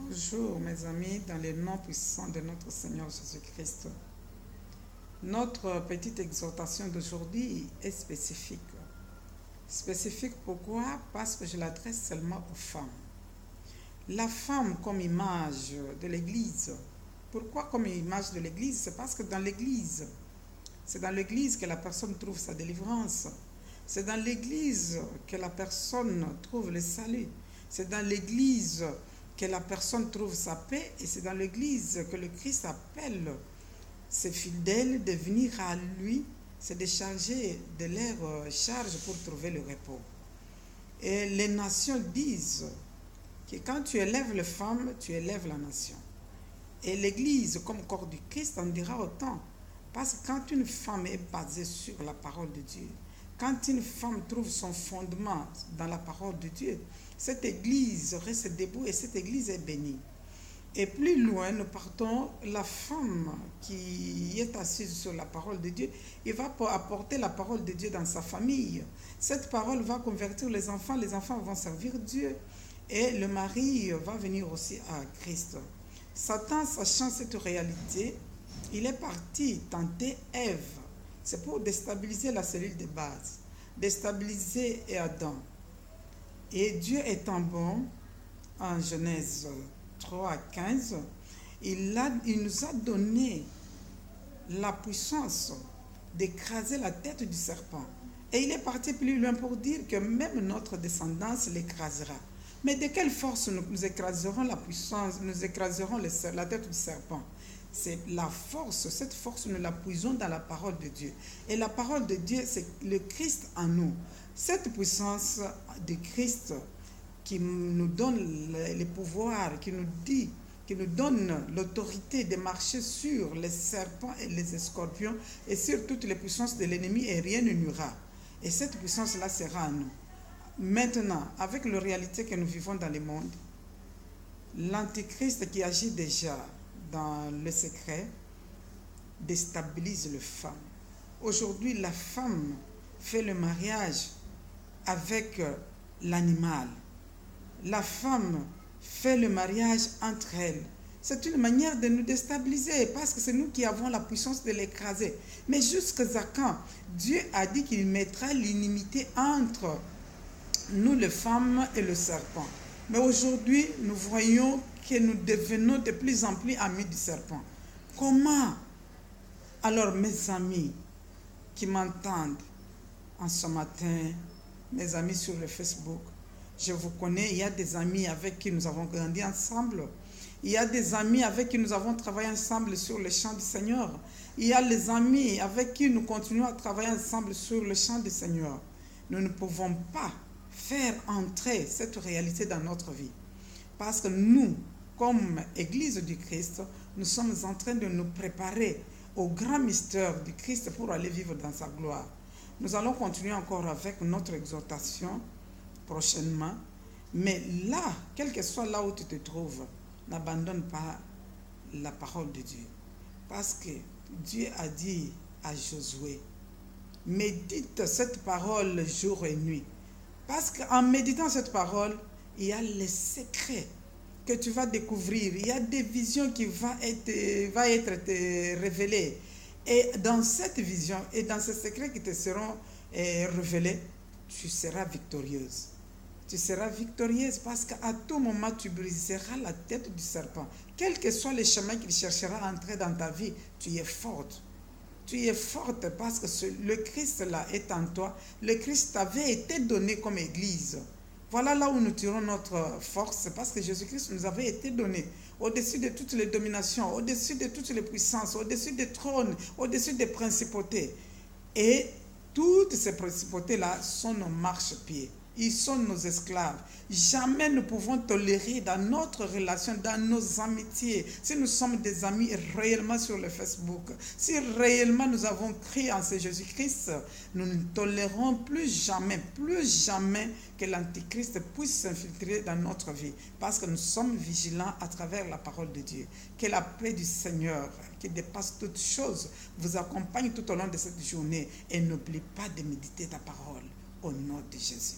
Bonjour mes amis, dans le nom puissant de notre Seigneur Jésus-Christ. Notre petite exhortation d'aujourd'hui est spécifique. Spécifique pourquoi? Parce que je l'adresse seulement aux femmes. La femme comme image de l'Église. Pourquoi comme image de l'Église? C'est parce que c'est dans l'Église que la personne trouve sa délivrance. C'est dans l'Église que la personne trouve le salut. C'est dans l'Église que la personne trouve sa paix, et c'est dans l'Église que le Christ appelle ses fidèles de venir à lui, se décharger de leurs charges pour trouver le repos. Et les nations disent que quand tu élèves les femmes, tu élèves la nation. Et l'Église, comme corps du Christ, en dira autant. Parce que quand une femme est basée sur la parole de Dieu, quand une femme trouve son fondement dans la parole de Dieu, cette église reste debout et cette église est bénie. Et plus loin, nous partons, la femme qui est assise sur la parole de Dieu, il va apporter la parole de Dieu dans sa famille. Cette parole va convertir les enfants vont servir Dieu et le mari va venir aussi à Christ. Satan, sachant cette réalité, il est parti tenter Ève. C'est pour déstabiliser la cellule de base, déstabiliser Adam. Et Dieu étant bon, en Genèse 3:15, il nous a donné la puissance d'écraser la tête du serpent. Et il est parti plus loin pour dire que même notre descendance l'écrasera. Mais de quelle force nous écraserons la puissance, nous écraserons la tête du serpent? C'est la force, cette force nous la puisons dans la parole de Dieu. Et la parole de Dieu, c'est le Christ en nous. Cette puissance de Christ qui nous donne le pouvoir, qui nous donne l'autorité de marcher sur les serpents et les scorpions et sur toutes les puissances de l'ennemi, et rien ne nuira. Et cette puissance-là sera en nous. Maintenant, avec la réalité que nous vivons dans le monde, l'antichrist qui agit déjà dans le secret déstabilise les femmes. Aujourd'hui, la femme fait le mariage avec l'animal. La femme fait le mariage entre elles. C'est une manière de nous déstabiliser parce que c'est nous qui avons la puissance de l'écraser. Mais jusqu'à quand? Dieu a dit qu'il mettra l'inimité entre nous les femmes et le serpent. Mais aujourd'hui, nous voyons que nous devenons de plus en plus amis du serpent. Comment? Alors, mes amis qui m'entendent en ce matin, mes amis sur le Facebook, je vous connais, il y a des amis avec qui nous avons grandi ensemble. Il y a des amis avec qui nous avons travaillé ensemble sur le champ du Seigneur. Il y a les amis avec qui nous continuons à travailler ensemble sur le champ du Seigneur. Nous ne pouvons pas faire entrer cette réalité dans notre vie. Parce que nous, comme Église du Christ, nous sommes en train de nous préparer au grand mystère du Christ pour aller vivre dans sa gloire. Nous allons continuer encore avec notre exhortation prochainement. Mais là, quel que soit là où tu te trouves, n'abandonne pas la parole de Dieu. Parce que Dieu a dit à Josué, médite cette parole jour et nuit. Parce qu'en méditant cette parole, il y a les secrets que tu vas découvrir. Il y a des visions qui vont être révélées. Et dans cette vision et dans ces secrets qui te seront révélés, tu seras victorieuse. Tu seras victorieuse parce qu'à tout moment, tu briseras la tête du serpent. Quel que soit le chemin qu'il cherchera à entrer dans ta vie, tu es forte. Tu es forte parce que le Christ là est en toi. Le Christ t'avait été donné comme Église. Voilà là où nous tirons notre force, parce que Jésus-Christ nous avait été donné au-dessus de toutes les dominations, au-dessus de toutes les puissances, au-dessus des trônes, au-dessus des principautés. Et toutes ces principautés-là sont nos marchepieds. Ils sont nos esclaves. Jamais nous pouvons tolérer dans notre relation, dans nos amitiés, si nous sommes des amis réellement sur le Facebook, si réellement nous avons cru en ce Jésus-Christ, nous ne tolérons plus jamais que l'Antichrist puisse s'infiltrer dans notre vie, parce que nous sommes vigilants à travers la parole de Dieu. Que la paix du Seigneur, qui dépasse toutes choses, vous accompagne tout au long de cette journée, et n'oubliez pas de méditer ta parole au nom de Jésus.